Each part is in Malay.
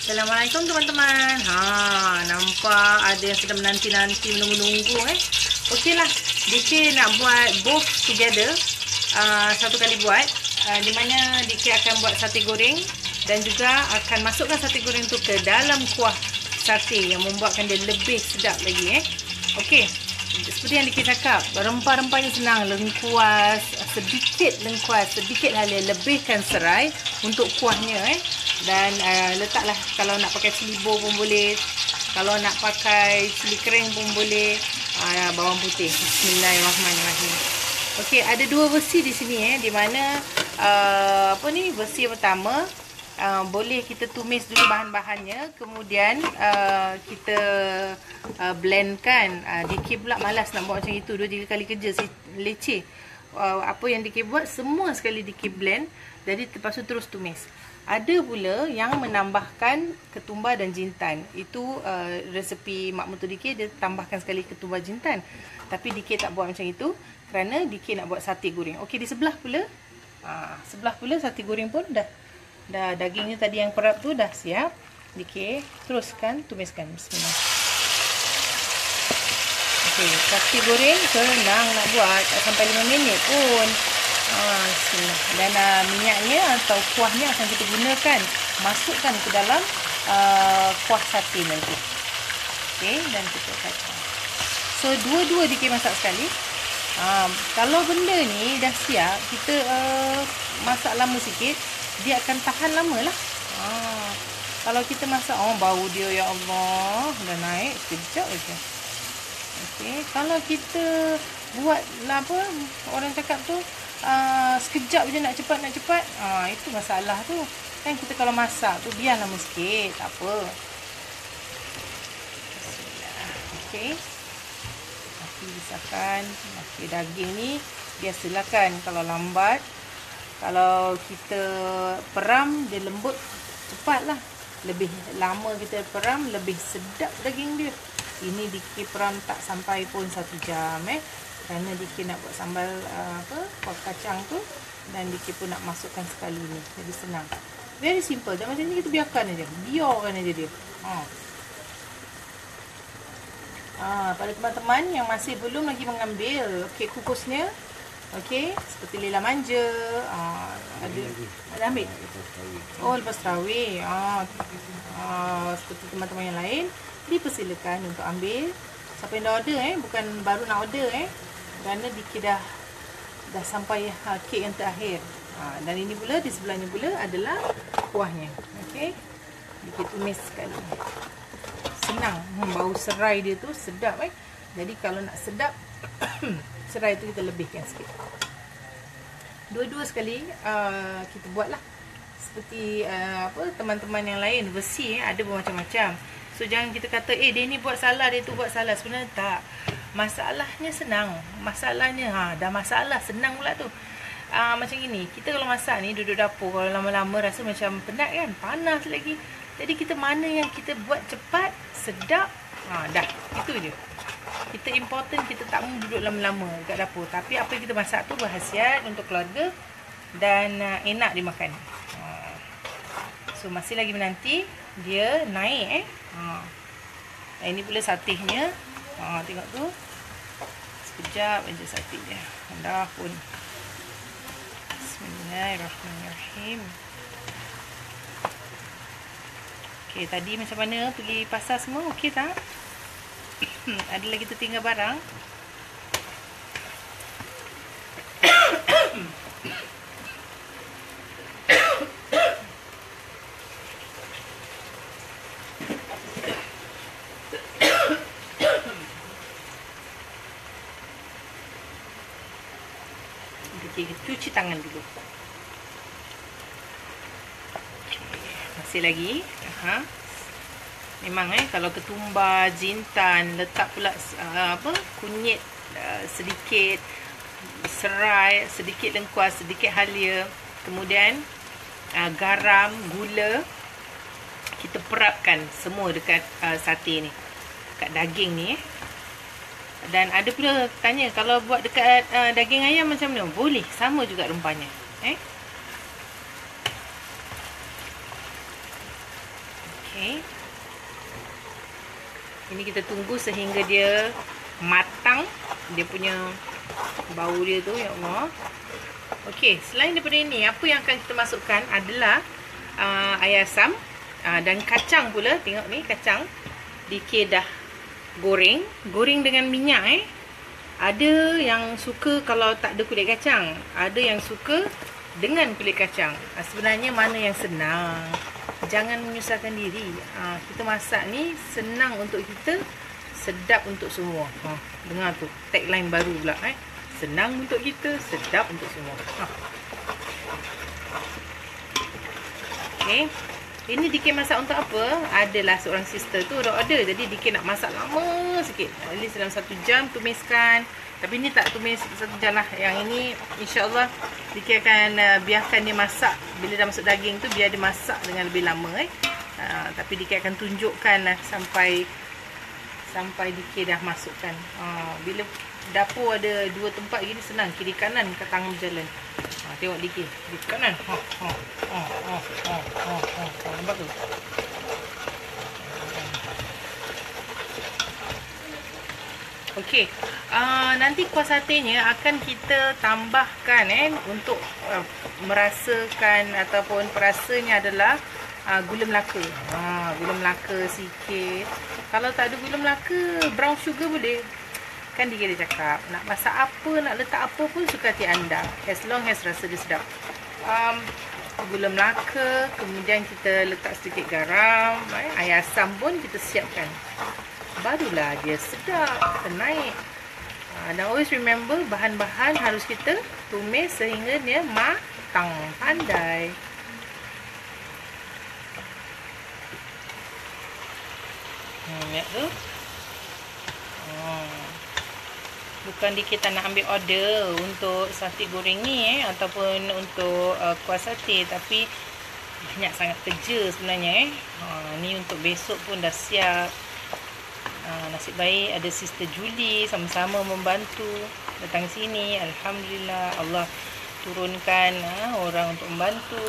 Assalamualaikum teman-teman. Nampak ada yang sedang menanti-nanti, menunggu-nunggu Okeylah, DK nak buat both together. Satu kali buat, di mana DK akan buat sate goreng dan juga akan masukkan sate goreng tu ke dalam kuah sate yang membuatkan dia lebih sedap lagi Okey. Seperti yang DK cakap, rempah-rempahnya senang, lengkuas, sedikit halia, lebihkan serai untuk kuahnya dan letaklah, kalau nak pakai cili bawang pun boleh, kalau nak pakai cili kering pun boleh, bawang putih. Bismillahirrahmanirrahim. Okey, ada dua versi di sini di mana versi pertama, boleh kita tumis dulu bahan-bahannya, kemudian kita blendkan. DK pula malas nak buat macam itu, 2-3 kali kerja, leceh. Apa yang DK buat, semua sekali DK blend, jadi lepas tu terus tumis. Ada pula yang menambahkan ketumbar dan jintan. Itu resepi mak mentua DK, dia tambahkan sekali ketumbar jintan. Tapi DK tak buat macam itu kerana DK nak buat sate goreng. Okey, di sebelah pula sate goreng pun dah dagingnya tadi yang perap tu dah siap. DK teruskan tumiskan. Bismillah. Okey, sate goreng senang nak buat, tak sampai 5 minit pun. Bismillah. Dan minyaknya atau kuahnya akan kita gunakan, masukkan ke dalam kuah sate nanti. Okey, dan kita kacang. So dua-dua DK masak sekali. Kalau benda ni dah siap, kita masak lama sikit, dia akan tahan lama lah. Kalau kita masak, bau dia, ya Allah, dah naik sekejap je. Okey, kalau kita buat orang cakap tu, sekejap je nak cepat, itu masalah tu. Kan kita kalau masak tu biar lama sikit, tak apa. Okey. Pisahkan. Okey, daging ni biasalah kan, kalau lambat, kalau kita peram dia lembut cepatlah. Lebih lama kita peram, lebih sedap daging dia. Ini DK peram tak sampai pun 1 jam kerana DK nak buat sambal kuah kacang tu, dan DK pun nak masukkan sekali ni. Jadi senang. Very simple. Dan macam ni kita biarkan aja dia. Pada teman-teman yang masih belum lagi mengambil kek kukusnya, okey, seperti lila manja, ada ambil. Lepas tarawih. Seperti teman-teman yang lain, dipersilakan untuk ambil. Siapa yang dah order bukan baru nak order kerana DK dah sampai kek yang terakhir. Dan ini pula, di sebelahnya pula adalah kuahnya. Okey, DK tumis sekali. Senang, bau serai dia tu sedap Jadi kalau nak sedap serai tu kita lebihkan sikit. Dua-dua sekali kita buatlah. Seperti teman-teman yang lain, versi ada bermacam-macam. So jangan kita kata dia ni buat salah, dia tu buat salah. Sebenarnya tak. Masalahnya senang. Masalahnya dah masalah senang pula tu. Macam gini, kita kalau masak ni duduk dapur, kalau lama-lama rasa macam penat kan, panas lagi. Jadi kita mana yang kita buat cepat, sedap, dah, itu je. Kita important, kita tak mau duduk lama-lama dekat dapur. Tapi apa yang kita masak tu berkhasiat untuk keluarga dan enak dimakan. So masih lagi menanti dia naik ini pula satenya. Tengok tu. Sekejap aja sate dia. Dah pun. Bismillahirrahmanirrahim. Okey, tadi macam mana pergi pasar semua? Okey tak? Ada lagi tertinggal barang? Okey, cuci tangan dulu. Masih lagi. Memang kalau ketumbar, jintan, letak pula kunyit sedikit, serai, sedikit lengkuas, sedikit halia, kemudian garam, gula, kita perapkan semua dekat sate ni, dekat daging ni Dan ada pula tanya, kalau buat dekat daging ayam macam mana? Boleh, sama juga rempahnya. Okay. Ini kita tunggu sehingga dia matang. Dia punya bau dia tu, ya Allah. Okey, selain daripada ini, apa yang akan kita masukkan adalah air asam dan kacang pula. Tengok ni, kacang Dikir dah goreng dengan minyak. Ada yang suka kalau tak ada kulit kacang, ada yang suka dengan kulit kacang. Sebenarnya mana yang senang, jangan menyusahkan diri. Kita masak ni senang untuk kita, sedap untuk semua. Dengar tu, tagline baru pula. Senang untuk kita, sedap untuk semua. Okay. Ini Dikir masak untuk apa? Adalah seorang sister tu dah order. Jadi Dikir nak masak lama sikit. At least dalam 1 jam tumiskan. Tapi ni tak tumis 1 jam lah. Yang ini insyaAllah Dikir akan biarkan dia masak. Bila dah masuk daging tu, biar dia masak dengan lebih lama. Tapi Dikir akan tunjukkan lah sampai Dikir dah masukkan. Bila dapur ada 2 tempat gini senang. Kiri kanan ke tangan berjalan. Tengok Dikir. Kiri kanan. Nampak tu? Okey. Nanti kuah satenya akan kita tambahkan untuk merasakan ataupun perasanya adalah gula melaka. Gula melaka sikit. Kalau tak ada gula melaka, brown sugar boleh. Kan Dikir dia cakap, nak masak apa, nak letak apa pun suka hati anda. As long as rasa dia sedap. Gula melaka, kemudian kita letak sedikit garam, air asam pun kita siapkan. Barulah dia sedap, naik. Dan always remember, bahan-bahan harus kita tumis sehingga dia matang, pandai. Lihat tu. Bukan Dikir tak nak ambil order untuk sate goreng ni ataupun untuk kuah sate, tapi banyak sangat kerja sebenarnya. Ni untuk besok pun dah siap. Nasib baik ada Sister Julie sama-sama membantu datang sini. Alhamdulillah, Allah turunkan orang untuk membantu.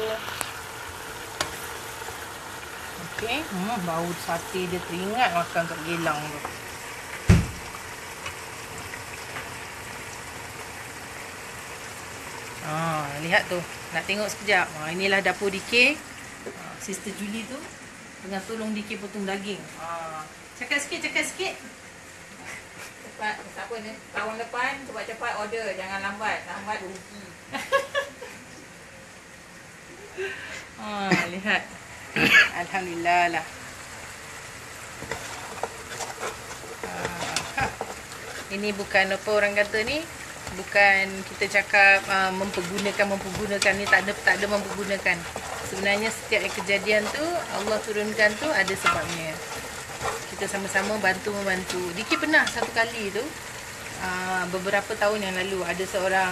Okey, bau sate dia teringat makan kat Gelang tu. Lihat tu, nak tengok sekejap. Inilah dapur Dikir. Sister Julie tu tengah tolong Dikir potong daging. Cakap sikit. Cepat, siapa ni? Tahun depan cepat-cepat order, jangan lambat. Lambat rugi. Lihat. Alhamdulillah lah. Ini bukan apa orang kata ni, bukan kita cakap mempergunakan ni, tak ada mempergunakan. Sebenarnya setiap kejadian tu Allah turunkan tu ada sebabnya. Kita sama-sama bantu-membantu. Dikir pernah satu kali tu, beberapa tahun yang lalu, ada seorang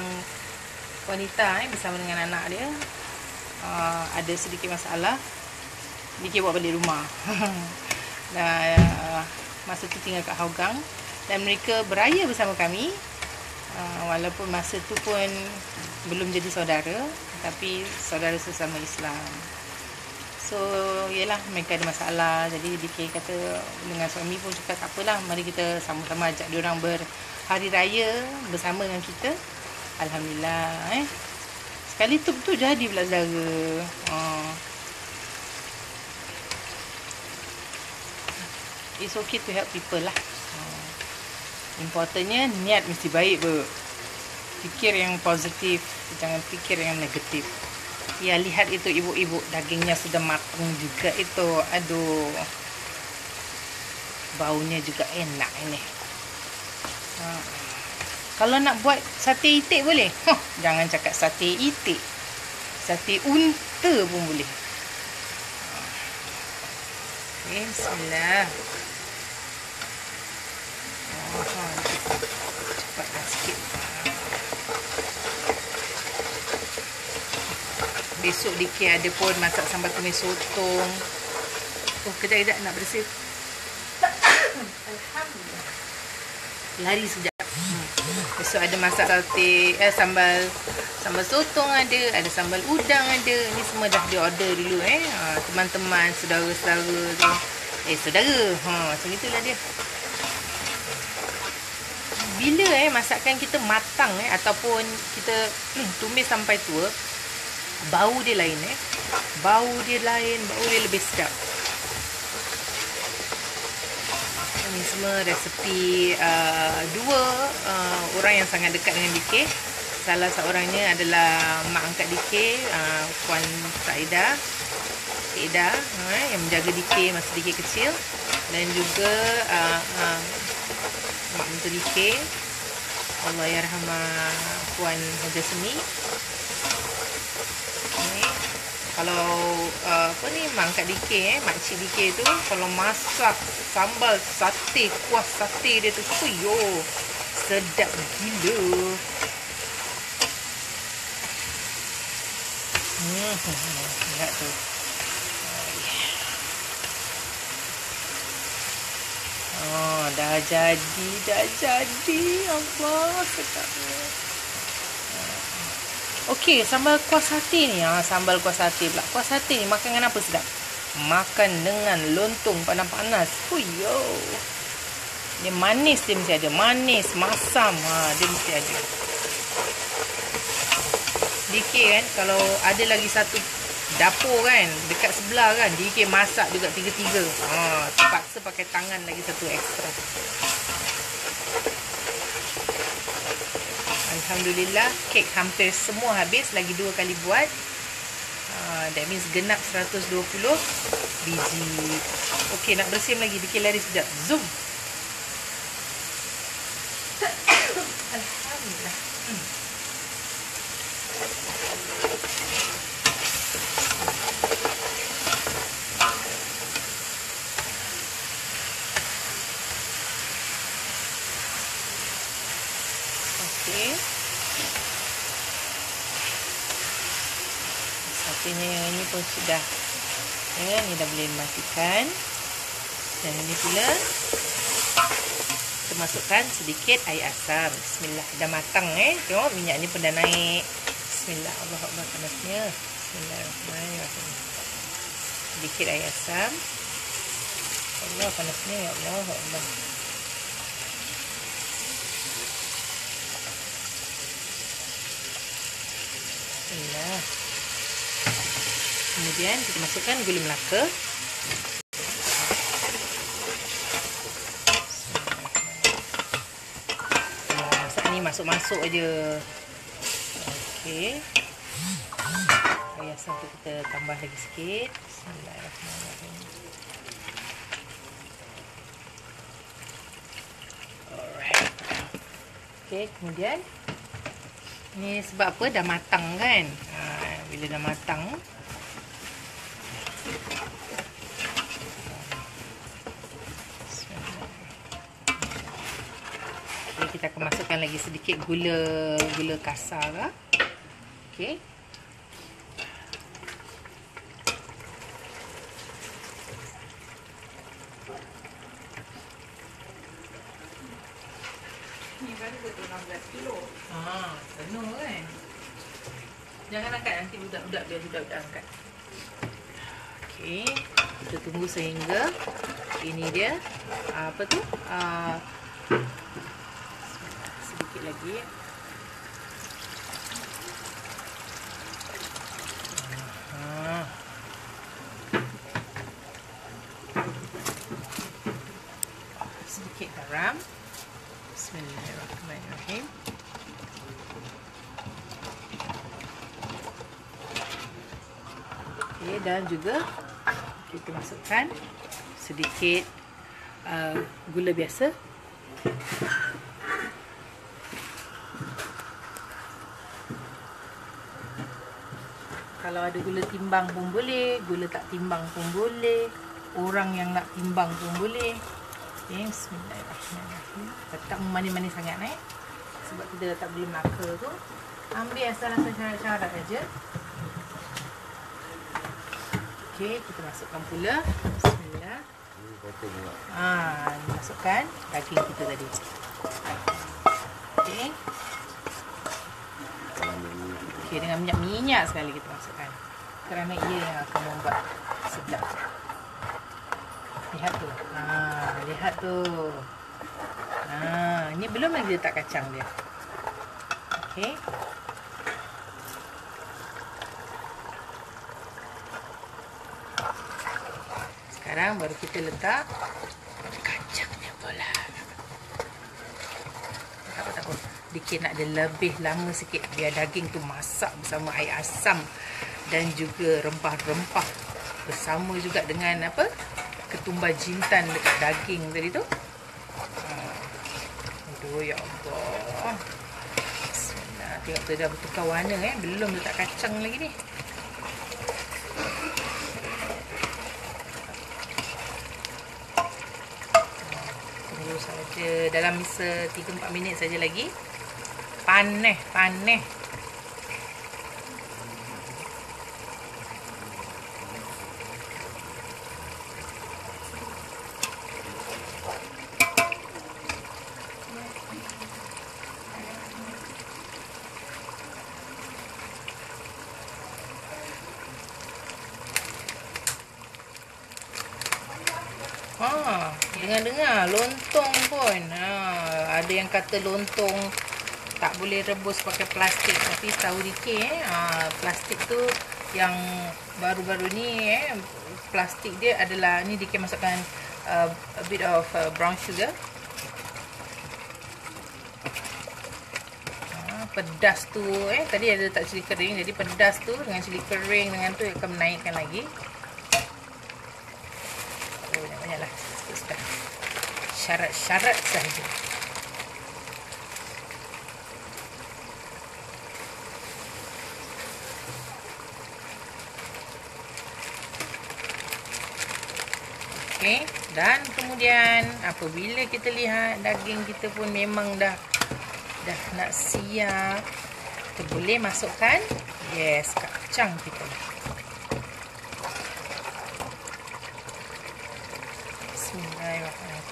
wanita bersama dengan anak dia, ada sedikit masalah. Dikir bawa balik rumah. Dan masa tu tinggal kat Hougang, dan mereka beraya bersama kami. Walaupun masa tu pun belum jadi saudara, tapi saudara sesama Islam. So, yelah, mereka ada masalah. Jadi Dikir kata dengan suami pun cakap, tak apalah, mari kita sama-sama ajak diorang berhari raya bersama dengan kita. Alhamdulillah. Sekali tu betul jadi pula saudara. It's okay to help people lah. Importantnya niat mesti baik, ber. Fikir yang positif, jangan fikir yang negatif. Ya, lihat itu ibu-ibu, dagingnya sudah matang juga itu. Aduh, baunya juga enak ini. Kalau nak buat sate itik boleh. Jangan cakap sate itik, sate unta pun boleh. Bismillah. Cepatlah sikit. Besok Dikir ada pun masak sambal tumis sotong. Kejap nak bersih. Alhamdulillah. Lari sekejap. Besok ada masak sate, sambal sotong ada sambal udang ada. Ni semua dah di order dulu teman-teman, saudara-saudara tu. Saudara. Macam itulah dia. Bila masakan kita matang ataupun kita tumis sampai tua, bau dia lain bau dia lebih sedap. Ini semua resepi dua orang yang sangat dekat dengan DK. Salah seorangnya adalah mak angkat DK, Puan Saida, yang menjaga DK masa DK kecil, dan juga mak mentua DK, Allahyarhamah Puan Hajasmi. Kalau mak angkat DK, makcik DK tu kalau masak sambal sate, kuah sate dia tu, sedap gila. Lihat tu. Dah jadi. Allah, sedapnya. Okey, sambal kuah sate ni. Sambal kuah sate pula. Kuah sate ni makan dengan apa sedap? Makan dengan lontong panas-panas. Dia manis, dia mesti ada. Manis, masam. Dia mesti ada. DK kan, kalau ada lagi satu dapur kan, dekat sebelah kan, DK masak juga tiga-tiga. Terpaksa pakai tangan lagi satu ekstra. Alhamdulillah, kek hampir semua habis. Lagi 2 kali buat. That means genap 120 biji. Okey, nak bersim lagi. DK lari sekejap. Zoom. Alhamdulillah. Okey. Satenya yang ini pun sudah. Ni dah boleh dimatikan. Dan ini pula kita masukkan sedikit air asam. Bismillah. Dah matang Tengok minyak ni pun dah naik. Bismillah. Allahuakbar, panasnya. Bismillahirrahmanirrahim. Sedikit air asam. Allah, panasnya, ya Allah. Bismillah. Kemudian kita masukkan gula melaka. Masak ni masuk-masuk aja. Okey. Air asam tu kita tambah lagi sikit. Bismillahirrahmanirrahim. Alright. Okey, kemudian ni sebab apa? Dah matang kan? Bila dah matang, okay, kita akan masukkan lagi sedikit gula kasar lah. Okey. Ni baru betul 16 kilo. Penuh kan? Jangan angkat, nanti budak-budak biar budak-budak angkat. Okey, kita tunggu sehingga ini dia apa tu? Sedikit lagi. Sedikit garam. Bismillahirrahmanirrahim. Okay, dan juga kita masukkan sedikit gula biasa. Kalau ada gula timbang pun boleh, gula tak timbang pun boleh, orang yang nak timbang pun boleh. Okay, bismillahirrahmanirrahim. Tak manis-manis sangat sebab kita tak boleh melaka tu. Ambil asal-asal syarat-syarat aja. Okey, kita masukkan pula. Bismillah. Masukkan daging kita tadi. Okey. Okey, dengan minyak sekali kita masukkan. Kerana ia yang akan membuat sedap. Lihat tu. Lihat tu. Ini belum lagi letak kacang dia. Okey. Sekarang baru kita letak kacangnya pula. Tak apa. Dikit nak dia lebih lama sikit biar daging tu masak bersama air asam dan juga rempah-rempah bersama juga dengan apa? Ketumbar jintan dekat daging tadi tu. Aduh ya Allah. Bismillah. Tengok tu dah bertukar warna belum letak kacang lagi ni. Tunggu saja dalam masa 3-4 minit saja lagi. Panas. Dengar lontong pun. Ada yang kata lontong tak boleh rebus pakai plastik, tapi tahu dikit plastik tu yang baru-baru ni plastik dia adalah ni dikit masukkan a bit of brown sugar. Pedas tu tadi ada letak cili kering, jadi pedas tu dengan cili kering dengan tu akan menaikkan lagi. Banyak-banyaklah sikit-sikit. Syarat-syarat sahaja. Okey, dan kemudian apabila kita lihat daging kita pun memang dah nak siap, kita boleh masukkan kacang kita. Bismillahirrahmanirrahim.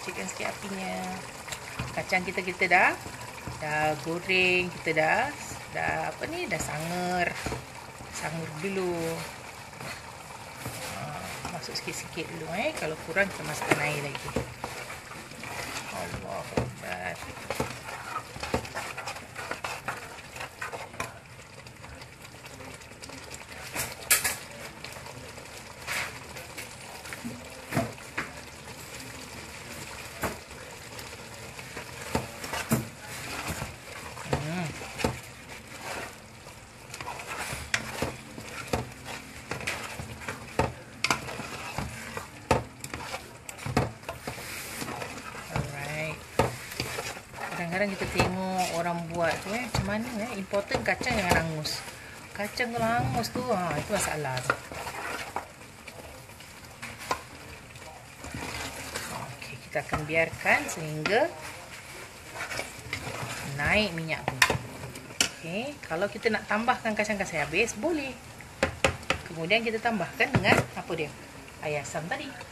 Kecilkan sikit apinya. Kacang kita dah goreng, kita dah sangar dulu. Masuk sikit-sikit dulu kalau kurang kita masukkan air lagi. Allahu Akbar. Kadang-kadang kita tengok orang buat tu macam mana important kacang jangan hangus. Kacang kalau hangus tu itu masalah tu. Okey, kita akan biarkan sehingga naik minyak tu. Okey, kalau kita nak tambahkan kacang-kacang habis boleh. Kemudian kita tambahkan dengan apa dia? Air asam tadi.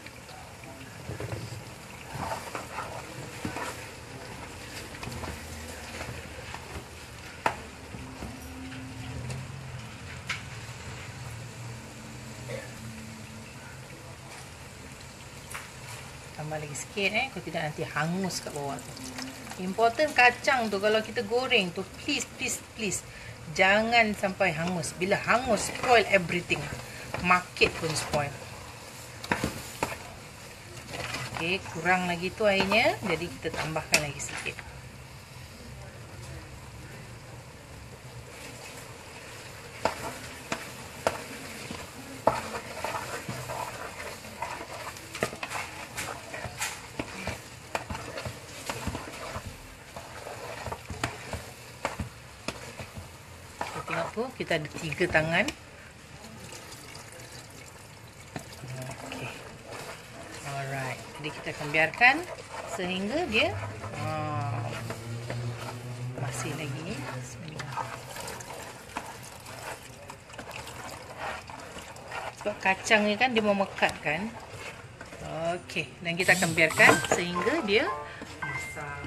Tambah lagi sikit kalau tidak nanti hangus kat bawah tu. Important kacang tu kalau kita goreng tu please jangan sampai hangus. Bila hangus spoil everything. Market pun spoil. Okey, kurang lagi tu airnya, jadi kita tambahkan lagi sikit. Tengok tu, kita ada 3 tangan. Okey. Alright. Jadi kita akan biarkan sehingga dia masih lagi. Bismillah. Sebab kacang ni kan dia memekat kan. Okey, dan kita akan biarkan sehingga dia masak.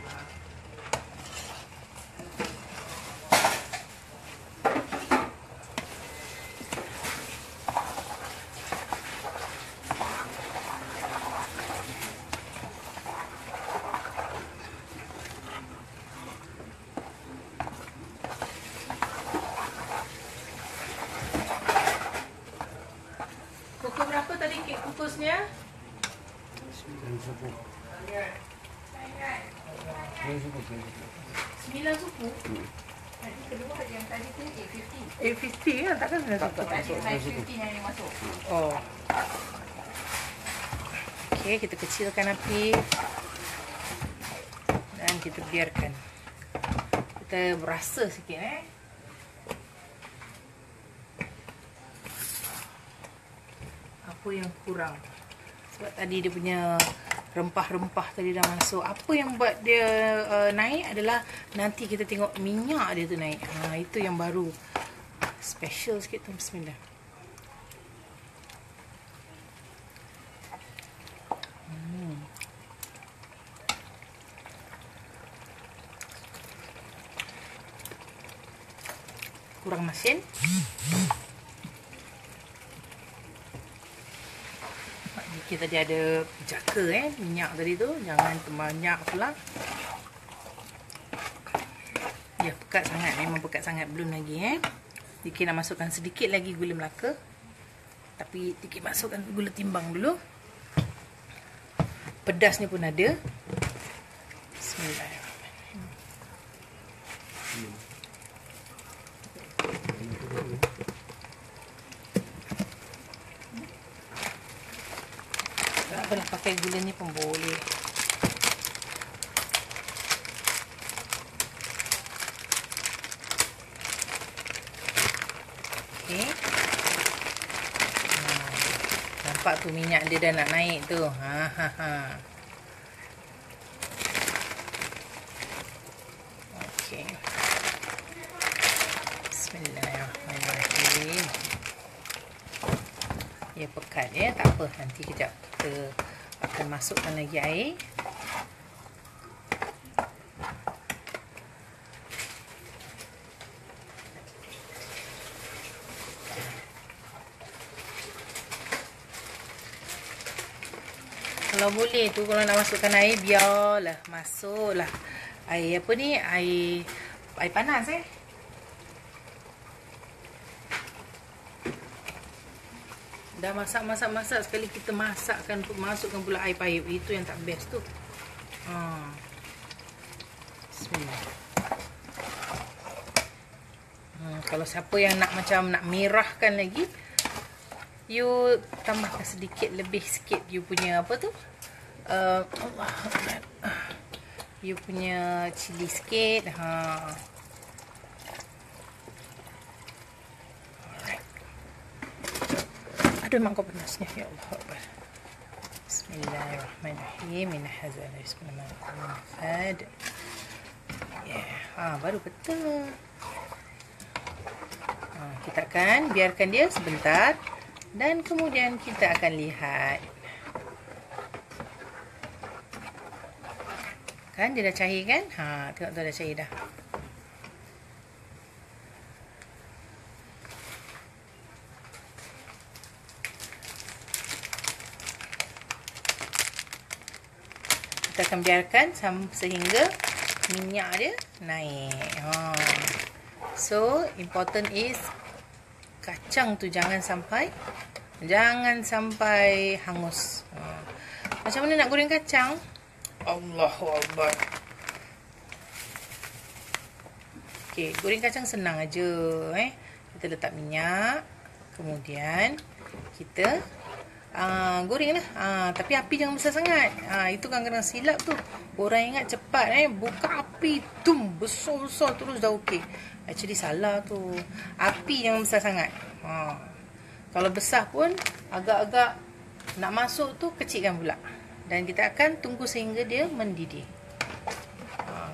suku. 9 suku. Nanti kedua yang tadi tu 850 kan, takkan 9 suku. Tadi 950 yang ini masuk. Oh. Okey, kita kecilkan api. Dan kita biarkan. Kita berasa sikit apa yang kurang. Sebab tadi dia punya rempah-rempah tadi dah masuk. Apa yang buat dia naik adalah nanti kita tengok minyak dia tu naik. Itu yang baru. Special sikit tu. Bismillah. Kurang masin. Kita tadi ada jaka minyak tadi tu, jangan terbanyak pula. Ya, pekat sangat, memang pekat sangat, belum lagi Dikit nak masukkan sedikit lagi gula Melaka. Tapi dikit masukkan gula timbang dulu. Pedasnya pun ada. Bismillahirrahmanirrahim. Tak apalah, pakai gula ni pun boleh. Okey. Nampak tu minyak dia dah nak naik tu. Okey. Bismillahirrahmanirrahim. Ya, pekat tak apa, nanti kejap kita akan masukkan lagi air. Kalau boleh tu, kalau nak masukkan air, biarlah masuklah air apa ni, air panas Dah masak sekali kita masakkan, masukkan pula air payung. Itu yang tak best tu. Bismillah. Kalau siapa yang nak macam nak merahkan lagi, you tambahkan sedikit lebih sikit you punya apa tu? You punya cili sikit. Aduh, memang kau panasnya. Ya Allah Akbar. Bismillahirrahmanirrahim. Inna hazana bismillahirrahmanirrahim. Baru betul. Kita akan biarkan dia sebentar. Dan kemudian kita akan lihat. Kan dia dah cair kan? Tengok tu dah cair dah. Kita akan biarkan sehingga minyak dia naik. So, important is kacang tu jangan sampai hangus. Macam mana nak goreng kacang? Allahu Akbar. Okey, goreng kacang senang aja Kita letak minyak, kemudian kita goreng lah. Tapi api jangan besar sangat. Itu kadang-kadang silap tu. Orang ingat cepat buka api besar-besar terus dah okey. Actually salah tu. Api jangan besar sangat. Kalau besar pun agak-agak nak masuk tu, kecilkan pula. Dan kita akan tunggu sehingga dia mendidih.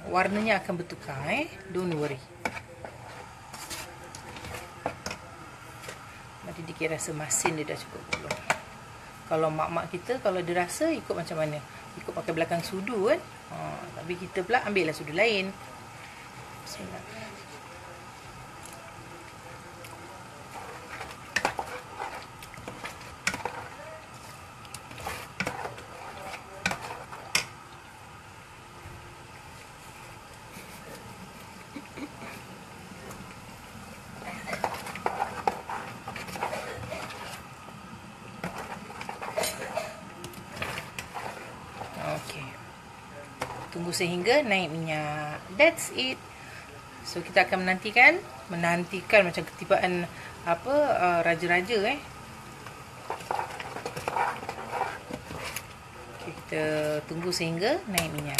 Warnanya akan bertukar Don't worry. Mari dikira rasa masin dia dah cukup belum. Kalau mak-mak kita, kalau dia rasa ikut macam mana? Ikut pakai belakang sudu kan? Tapi kita pula ambillah sudu lain. Bismillah. sehingga naik minyak. That's it. So kita akan menantikan macam ketibaan raja-raja Okay, kita tunggu sehingga naik minyak.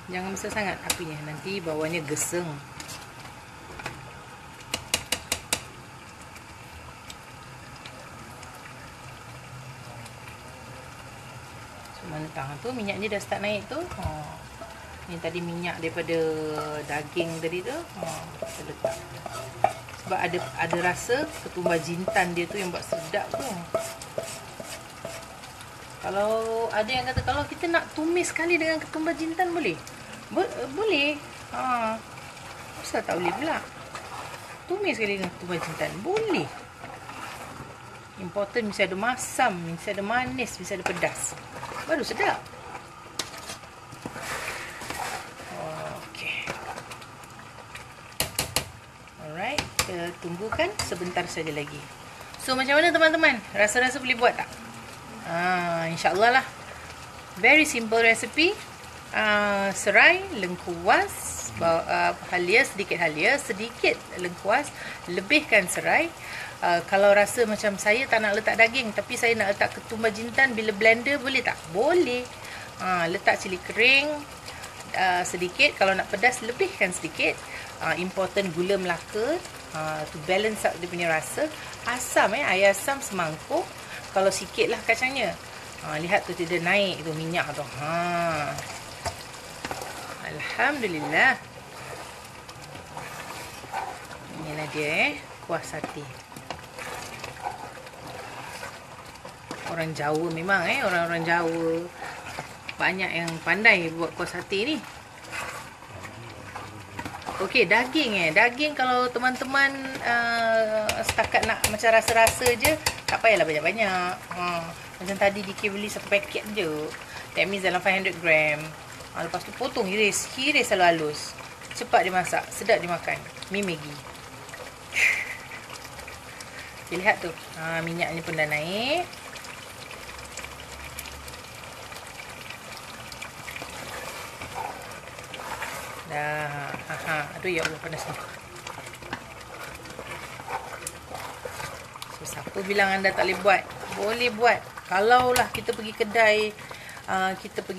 Jangan besar sangat apinya, nanti bawahnya geseng. Mana tahu tu minyaknya dah start naik tu. Ni tadi minyak daripada daging tadi tu. Kita letak. Sebab ada rasa ketumbar jintan dia tu yang buat sedap tu. Kalau ada yang kata kalau kita nak tumis sekali dengan ketumbar jintan boleh. Boleh. Kenapa tak boleh pula? Tumis sekali dengan ketumbar jintan boleh. Important mesti ada masam, mesti ada manis, mesti ada pedas. Baru sedap. Okey. Alright, kita tunggukan sebentar saja lagi. So macam mana teman-teman? Rasa-rasa boleh buat tak? InsyaAllah lah. Very simple recipe. Serai, lengkuas, halia, sedikit lengkuas, lebihkan serai. Kalau rasa macam saya tak nak letak daging tapi saya nak letak ketumbar jintan, bila blender boleh tak? Boleh. Letak cili kering sedikit. Kalau nak pedas lebihkan sedikit. Important gula Melaka to balance out dia punya rasa. Asam air asam semangkuk. Kalau sikit lah kacangnya. Lihat tu dia naik tu minyak tu. Alhamdulillah. Inilah dia kuah sate. Orang Jawa memang orang-orang Jawa banyak yang pandai buat kuah sate ni. Okey, daging daging kalau teman-teman setakat nak macam rasa-rasa je, tak payahlah banyak-banyak. Macam tadi DK beli satu paket je. That means dalam 500 gram. Lepas tu potong, hiris selalu halus. Cepat dimasak, sedap dimakan. Mi Maggi. Okay, lihat tu. Minyaknya pun dah naik. Dah. Aduh ya Allah, panas ni. So, siapa bilang anda tak boleh buat? Boleh buat. Kalaulah kita pergi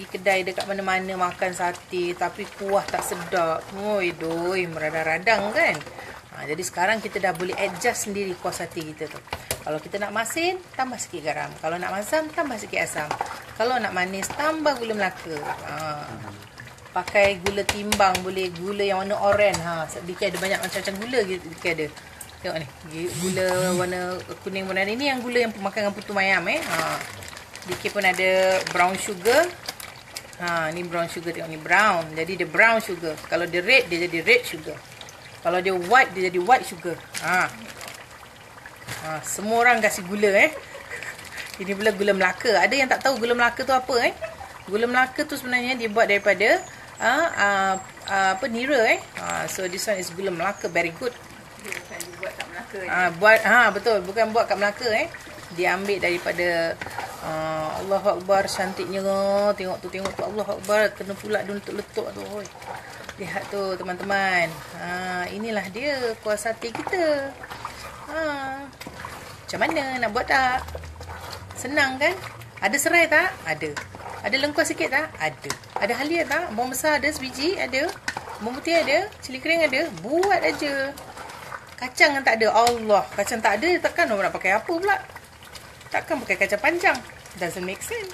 kedai dekat mana-mana makan sate tapi kuah tak sedap. Doi, meradang-radang kan? Jadi sekarang kita dah boleh adjust sendiri kuah sate kita tu. Kalau kita nak masin, tambah sikit garam. Kalau nak masam, tambah sikit asam. Kalau nak manis, tambah gula Melaka. Pakai gula timbang, boleh gula yang warna oren. Dia ada banyak macam-macam gula dia ada. Tengok ni, gula warna kuning warna ni yang gula yang makan dengan putu mayam Dikit pun ada brown sugar. Ni brown sugar, tengok ni brown. Jadi dia brown sugar. Kalau dia red, dia jadi red sugar. Kalau dia white, dia jadi white sugar. Semua orang kasih gula Ini pula gula Melaka. Ada yang tak tahu gula Melaka tu apa Gula Melaka tu sebenarnya dia buat daripada nira so this one is gula Melaka, very good. Dia bukan buat kat Melaka. Betul, bukan buat kat Melaka Dia ambil daripada Allahu Akbar, cantiknya. Tengok tu Allahu Akbar, kena pula dia letuk tu. Lihat tu teman-teman. Inilah dia kuah sate kita. Macam mana nak buat tak? Senang kan? Ada serai tak? Ada. Ada lengkuas sikit tak? Ada. Ada halia tak? Bawang besar ada sebiji? Ada. Bawang putih ada? Cili kering ada? Buat aja. Kacang kan tak ada? Allah, kacang tak ada, takkan orang nak pakai apa pula? Takkan pakai kacang panjang? Doesn't make sense.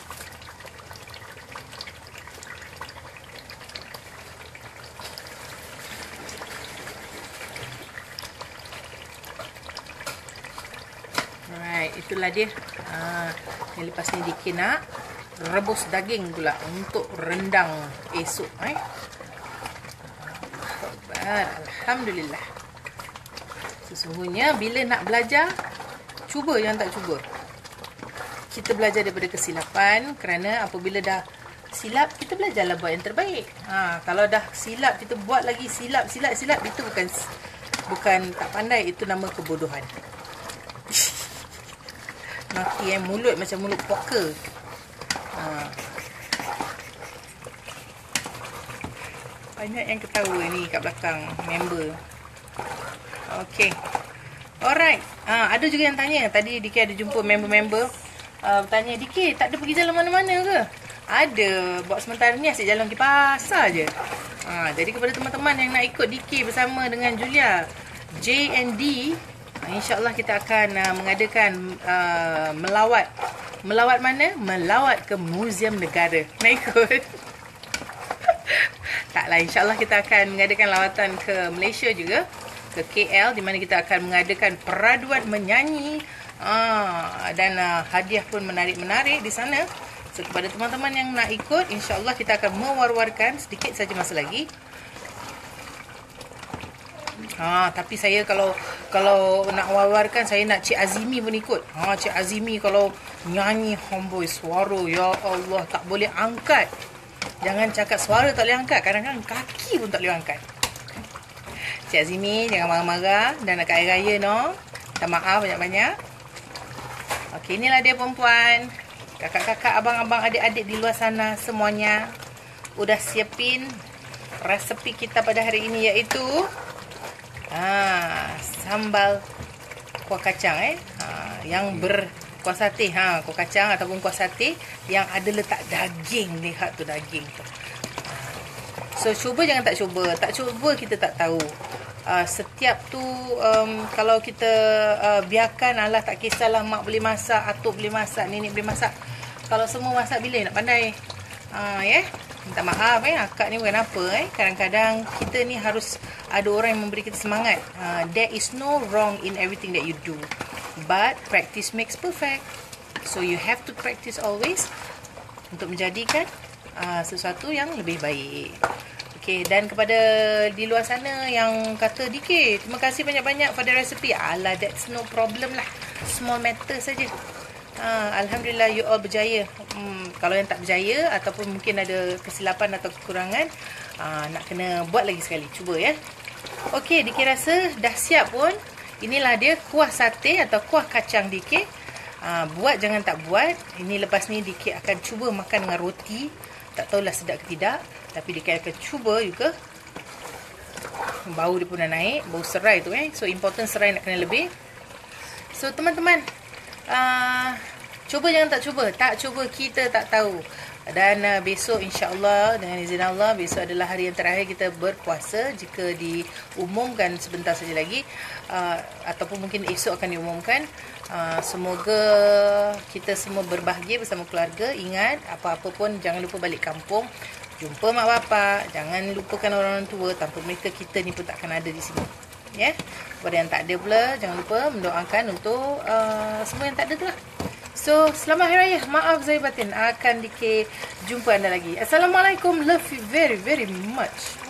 Alright, itulah dia. Yang lepas ni Diki nak rebus daging pula untuk rendang esok. Alhamdulillah. Sesungguhnya bila nak belajar, cuba jangan tak cuba. Kita belajar daripada kesilapan, kerana apabila dah silap, kita belajarlah buat yang terbaik. Kalau dah silap, kita buat lagi silap, itu bukan tak pandai, itu nama kebodohan. Maki mulut macam mulut poker. Banyak yang ketawa ni kat belakang member. Okay. Alright. Ada juga yang tanya. Tadi DK ada jumpa member-member. Tanya, DK tak ada pergi jalan mana-mana ke? Ada. Buat sementara ni asyik jalan pergi pasar je. Jadi kepada teman-teman yang nak ikut DK bersama dengan Julia, J and D, InsyaAllah kita akan mengadakan melawat. Melawat mana? Melawat ke Muzium Negara. Nak ikut? Taklah, insyaAllah kita akan mengadakan lawatan ke Malaysia juga, ke KL, di mana kita akan mengadakan peraduan menyanyi, dan hadiah pun menarik-menarik di sana. So kepada teman-teman yang nak ikut, insyaAllah kita akan mewar-warkan sedikit saja masa lagi. Tapi saya kalau nak war-warkan, saya nak Cik Azimi pun ikut. Cik Azimi kalau nyanyi, hamboi suara, ya Allah, tak boleh angkat. Jangan cakap suara tak boleh angkat, kadang-kadang kaki pun tak boleh angkat. Cik Azimi, jangan marah-marah. Dan nak air raya, no. Minta maaf banyak-banyak. Okey, inilah dia perempuan. Kakak-kakak, abang-abang, adik-adik di luar sana semuanya udah siapin resepi kita pada hari ini, iaitu sambal kuah kacang yang berkuah sate, kuah kacang ataupun kuah sate yang ada letak daging. Lihat tu daging tu. So cuba jangan tak cuba. Tak cuba kita tak tahu. Setiap tu kalau kita biarkan, alah tak kisahlah, mak boleh masak, atuk boleh masak, nenek boleh masak. Kalau semua masak, bila nak pandai? Minta maaf akak ni bukan apa. Kadang-kadang kita ni harus ada orang yang memberi kita semangat. There is no wrong in everything that you do, but practice makes perfect. So you have to practice always untuk menjadikan sesuatu yang lebih baik. Okay, dan kepada di luar sana yang kata, DK, terima kasih banyak-banyak pada resepi. Alah, that's no problem lah. Small matter saja. Alhamdulillah, you all berjaya. Kalau yang tak berjaya ataupun mungkin ada kesilapan atau kekurangan, nak kena buat lagi sekali. Cuba ya. Okey, DK rasa dah siap pun. Inilah dia kuah sate atau kuah kacang DK. Buat jangan tak buat. Ini lepas ni DK akan cuba makan dengan roti. Tak tahulah sedap ke tidak, tapi DK akan cuba juga. Bau dia pun dah naik, bau serai tu So important serai nak kena lebih. So teman-teman, cuba jangan tak cuba. Tak cuba kita tak tahu. Dan besok insya-Allah, dengan izin Allah, besok adalah hari yang terakhir kita berpuasa. Jika diumumkan sebentar saja lagi, ataupun mungkin esok akan diumumkan. Semoga kita semua berbahagia bersama keluarga. Ingat, apa-apa pun jangan lupa balik kampung, jumpa mak bapak. Jangan lupakan orang-orang tua. Tanpa mereka, kita ni pun tak akan ada di sini. Kepada yang tak ada pula, jangan lupa mendoakan untuk semua yang tak ada tu lah. So, selamat Hari Raya. Maaf Zahir Batin. Akan DK jumpa anda lagi. Assalamualaikum. Love you very, very much.